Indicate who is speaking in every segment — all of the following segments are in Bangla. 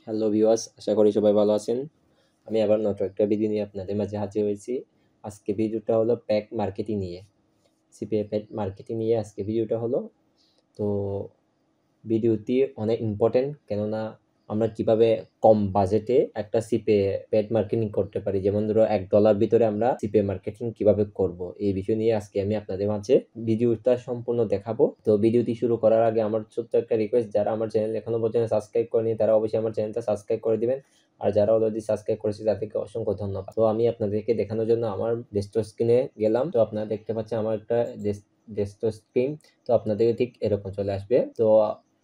Speaker 1: হ্যালো ভিউয়ার্স, আশা করি সবাই ভালো আছেন। আমি আবার নতুন একটা ভিডিও নিয়ে আপনাদের মাঝে হাজির হয়েছি। আজকে ভিডিওটা হলো প্যাক মার্কেটিং নিয়ে। সিপিএ প্যাক মার্কেটিং নিয়ে আজকে ভিডিওটা হলো। তো ভিডিওটি অনেক ইম্পর্টেন্ট, কেননা আমরা কিভাবে কম বাজেটে একটা সিপিএ পেড মার্কেটিং করতে পারি। যেমন ধরো $1 ভিতরে আমরা সিপিএ মার্কেটিং কিভাবে করব, এই বিষয় নিয়ে আজকে আমি আপনাদের মাঝে ভিডিওটা সম্পূর্ণ দেখাবো। তো ভিডিওটি শুরু করার আগে আমার ছোট্ট একটা রিকোয়েস্ট, যারা আমার চ্যানেল এখনো পর্যন্ত সাবস্ক্রাইব করেনি তারা অবশ্যই আমার চ্যানেলটা সাবস্ক্রাইব করে দিবেন। আর যারা অলরেডি সাবস্ক্রাইব করেছে তাদেরকে অসংখ্য ধন্যবাদ। তো আমি আপনাদেরকে দেখানোর জন্য আমার ডেস্কটপ স্ক্রিনে গেলাম। তো আপনারা দেখতে পাচ্ছেন আমার একটা ডেস্কটপ স্ক্রিন। তো আপনাদেরকে ঠিক এরকম চলে আসবে। তো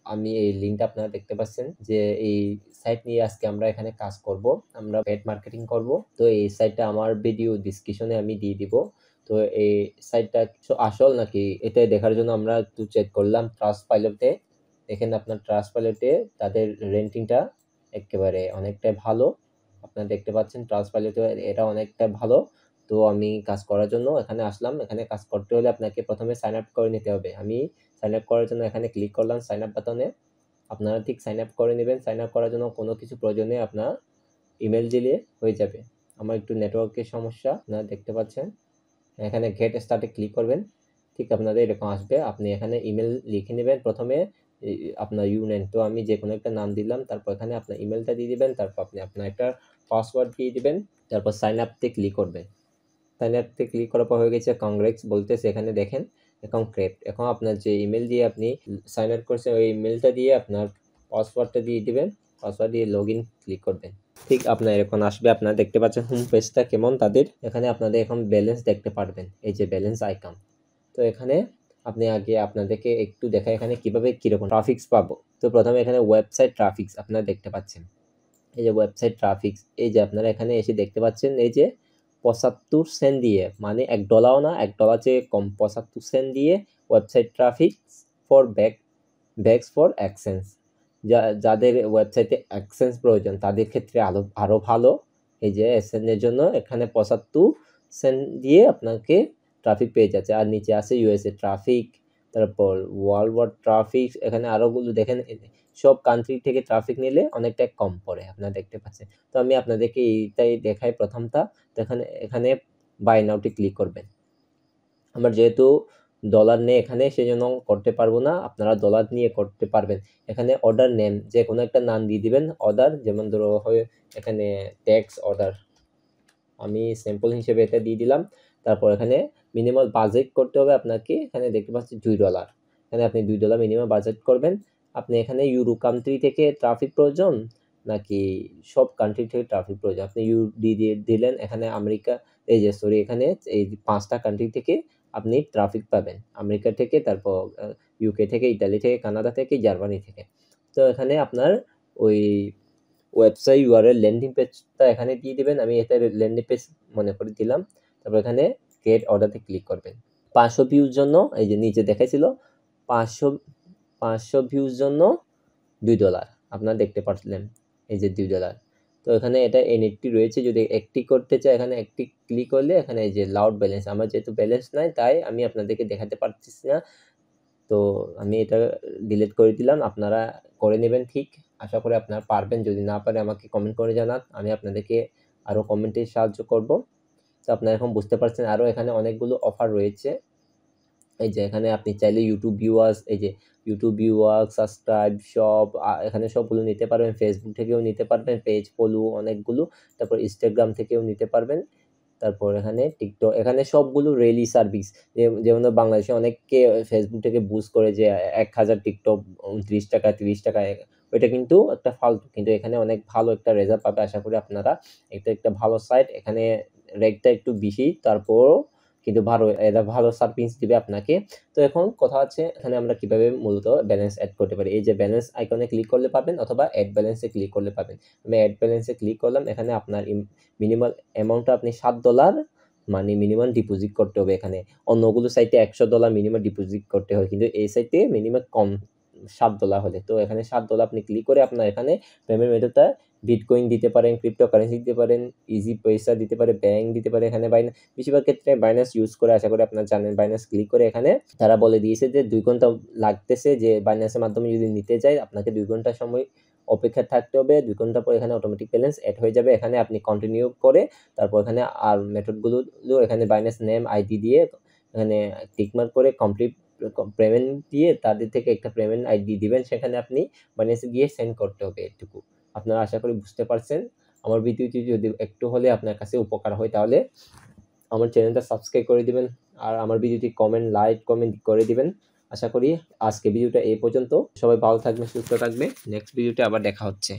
Speaker 1: আমি এই লিঙ্কটা আপনারা দেখতে পাচ্ছেন যে এই সাইট নিয়ে আজকে আমরা এখানে কাজ করব। আমরা পেড মার্কেটিং করব। তো এই সাইটটা আমার ভিডিও ডেসক্রিপশনে আমি দিয়ে দিব। তো এই সাইটটা আসল নাকি এটা দেখার জন্য আমরা একটু চেক করলাম ট্রাস্টপাইলটে। দেখেন আপনার ট্রাস্টপাইলটে তাদের রেটিংটা একেবারে অনেকটাই ভালো। আপনারা দেখতে পাচ্ছেন ট্রাস্টপাইলটে এটা অনেকটা ভালো। তো আমি কাজ করার জন্য এখানে আসলাম। এখানে কাজ করতে হলে আপনাকে প্রথমে সাইন আপ করে নিতে হবে। আমি সাইন আপ করার জন্য এখানে ক্লিক করলাম সাইন আপ বাটনে। আপনারা ঠিক সাইন আপ করে নেবেন। সাইন আপ করার জন্য কোনো কিছু প্রয়োজনে আপনার ইমেল দিলে হয়ে যাবে। আমার একটু নেটওয়ার্কের সমস্যা, আপনারা দেখতে পাচ্ছেন। এখানে গেট স্টার্টে ক্লিক করবেন। ঠিক আপনাদের এরকম আসবে। আপনি এখানে ইমেল লিখে নেবেন প্রথমে আপনার ইউনেম। তো আমি যে কোনো একটা নাম দিলাম, তারপর এখানে আপনার ইমেলটা দিয়ে দিবেন, তারপর আপনি আপনার একটা পাসওয়ার্ড দিয়ে দিবেন, তারপর সাইন আপতে ক্লিক করবেন। সাইন আপতে ক্লিক করার পর হয়ে গেছে কংগ্রেটস বলতেছে, এখানে দেখেন এখন ক্রেপ্ট। এখন আপনার যে ইমেল দিয়ে আপনি সাইন আপ করছেন ওই ইমেলটা দিয়ে আপনার পাসওয়ার্ডটা দিয়ে দিবেন। পাসওয়ার্ড দিয়ে লগ ইন ক্লিক করবেন। ঠিক আপনার এখন আসবে। আপনারা দেখতে পাচ্ছেন হোম পেজটা কেমন তাদের। এখানে আপনাদের এখন ব্যালেন্স দেখতে পারবেন, এই যে ব্যালেন্স আইকন। তো এখানে আপনি আগে আপনাদেরকে একটু দেখা এখানে কিভাবে কিরকম ট্রাফিক্স পাবো। তো প্রথমে এখানে ওয়েবসাইট ট্রাফিক্স আপনারা দেখতে পাচ্ছেন। এই যে ওয়েবসাইট ট্রাফিক্স, এই যে আপনারা এখানে এসে দেখতে পাচ্ছেন এই যে 75 সেন্ট দিয়ে, মানে $1 না, $1 চেয়ে কম, 75 সেন্ট দিয়ে ওয়েবসাইট ট্রাফিক্স ফর ব্যাকস ফর অ্যাকসেন্স। যাদের ওয়েবসাইটে অ্যাকসেন্স প্রয়োজন তাদের ক্ষেত্রে আরও ভালো। এই যে অ্যাকসেন্সের জন্য এখানে 75 সেন্ট দিয়ে আপনাকে ট্রাফিক পেয়ে যাচ্ছে। আর নিচে আছে ইউএসএ ট্রাফিক, তারপর ওয়ার্ল্ড ওয়াইড ট্রাফিক। এখানে আরোগুলো দেখেন, সব কান্ট্রি থেকে ট্রাফিক নিলে অনেকটাই কম পড়ে, আপনারা দেখতে পাচ্ছেন। তো আমি আপনাদেরকে এইটাই দেখাই প্রথমটা। তো এখানে বাই নাওতে ক্লিক করবেন। আমার যেহেতু ডলার নেই এখানে, সেজন্য করতে পারবো না। আপনারা ডলার নিয়ে করতে পারবেন। এখানে অর্ডার নেম যে কোনো একটা নাম দিয়ে দিবেন। অর্ডার যেমন ধরো হয় এখানে ট্যাক্স অর্ডার, আমি স্যাম্পল হিসেবে এটা দিয়ে দিলাম। তারপর এখানে মিনিমাম বাজেট করতে হবে আপনাকে। এখানে দেখতে পাচ্ছি $2। এখানে আপনি $2 মিনিমাম বাজেট করবেন। আপনি এখানে ইউরো কান্ট্রি থেকে ট্রাফিক প্রয়োজন নাকি সব কান্ট্রি থেকে ট্রাফিক প্রয়োজন, আপনি ইউ দিয়ে দিলেন। এখানে আমেরিকা, এই যে সরি, এখানে এই 5টা কান্ট্রি থেকে আপনি ট্রাফিক পাবেন। আমেরিকা থেকে, তারপর ইউকে থেকে, ইতালি থেকে, কানাডা থেকে, জার্মানি থেকে। তো এখানে আপনার ওই ওয়েবসাইট ইউআরএল ল্যান্ডিং পেজটা এখানে দিয়ে দিবেন। আমি এটা ল্যান্ডিং পেজ মনে করে দিলাম। তারপর এখানে ক্রিয়েট অর্ডারতে ক্লিক করবেন। 500 ভিউর জন্য এই যে নিচে দেখাইছিল 500 ভিউর জন্য $2 আপনারা দেখতে পাচ্ছিলেন, এই যে $2। তো এখানে এটা এনএফটি রয়েছে। যদি একটি করতে চাই এখানে একটি ক্লিক করলে এখানে এই যে লাউড ব্যালেন্স, আমার যেহেতু ব্যালেন্স নাই তাই আমি আপনাদেরকে দেখাতে পারতেছি না। তো আমি এটা ডিলিট করে দিলাম। আপনারা করে নেবেন ঠিক। আশা করি আপনারা পারবেন। যদি না পারে আমাকে কমেন্ট করে জানান, আমি আপনাদেরকে আরও কমেন্টে সাহায্য করব। তো আপনারা এখন বুঝতে পারছেন আরও এখানে অনেকগুলো অফার রয়েছে। এই যে এখানে আপনি চাইলে ইউটিউব ভিউয়ার্স, এই যে ইউটিউব ভিউয়ার্স, সাবস্ক্রাইব সব এখানে সবগুলো নিতে পারবেন। ফেসবুক থেকেও নিতে পারবেন, পেজ ফলো অনেকগুলো। তারপর ইনস্টাগ্রাম থেকেও নিতে পারবেন। তারপর এখানে টিকটক, এখানে সবগুলো রেলি সার্ভিস। যেমন বাংলাদেশে অনেককে ফেসবুক থেকে বুস্ট করে যে 1000 টিকটক 29 টাকা 30 টাকা, ওইটা কিন্তু একটা ফালতু। কিন্তু এখানে অনেক ভালো একটা রেজাল্ট পাবে আশা করি আপনারা। এটা একটা ভালো সাইট, এখানে রেটটা একটু বেশি, তারপরও কিন্তু এরা ভালো সার্ভিস দিবে আপনাকে। তো এখন কথা হচ্ছে এখানে আমরা কিভাবে মূলত ব্যালেন্স অ্যাড করতে পারি। এই যে ব্যালেন্স আইকনে ক্লিক করলে পাবেন, অথবা অ্যাড ব্যালেন্সে ক্লিক করলে পাবেন। আমি অ্যাড ব্যালেন্সে ক্লিক করলাম। এখানে আপনার মিনিমাম অ্যামাউন্টটা আপনি $7 মানে মিনিমাম ডিপোজিট করতে হবে। এখানে অন্যগুলো সাইটে $100 মিনিমাম ডিপোজিট করতে হয়, কিন্তু এই সাইটে মিনিমাম কম $7 হলে। তো এখানে $7 আপনি ক্লিক করে আপনার এখানে পেমেন্ট মেথডটা বিটকয়েন দিতে পারেন, ক্রিপ্টোকারেন্সি দিতে পারেন, ইজি পয়সা দিতে পারে, ব্যাংক দিতে পারে। এখানে বেশিরভাগ ক্ষেত্রে বাইন্যান্স ইউজ করে, আশা করি আপনারা জানেন। বাইন্যান্স ক্লিক করে এখানে তারা বলে দিয়েছে যে 2 ঘন্টা লাগতেছে, যে বাইন্যান্সের মাধ্যমে যদি নিতে চাই আপনাকে 2 ঘন্টা সময় অপেক্ষা থাকতে হবে। 2 ঘন্টা পর এখানে অটোমেটিক ব্যালেন্স এড হয়ে যাবে। এখানে আপনি কন্টিনিউ করে তারপর এখানে আর মেথডগুলো এখানে বাইন্যান্স নেম আইডি দিয়ে এখানে টিক মার্ক করে কমপ্লিট পেমেন্ট দিয়ে তাদের থেকে একটা পেমেন্ট আইডি দিবেন, সেখানে আপনি বাইন্যান্সে গিয়ে সেন্ড করতে হবে। এটুকু আপনারা আশা করি বুঝতে পারছেন। আমার ভিডিওটি যদি একটু হলে আপনার কাছে উপকার হয় তাহলে আমার চ্যানেলটা সাবস্ক্রাইব করে দিবেন আর আমার ভিডিওটি কমেন্ট করে দিবেন। আশা করি আজকে ভিডিওটা এই পর্যন্ত। সবাই ভালো থাকবেন, সুস্থ থাকবে। নেক্সট ভিডিওতে আবার দেখা হচ্ছে।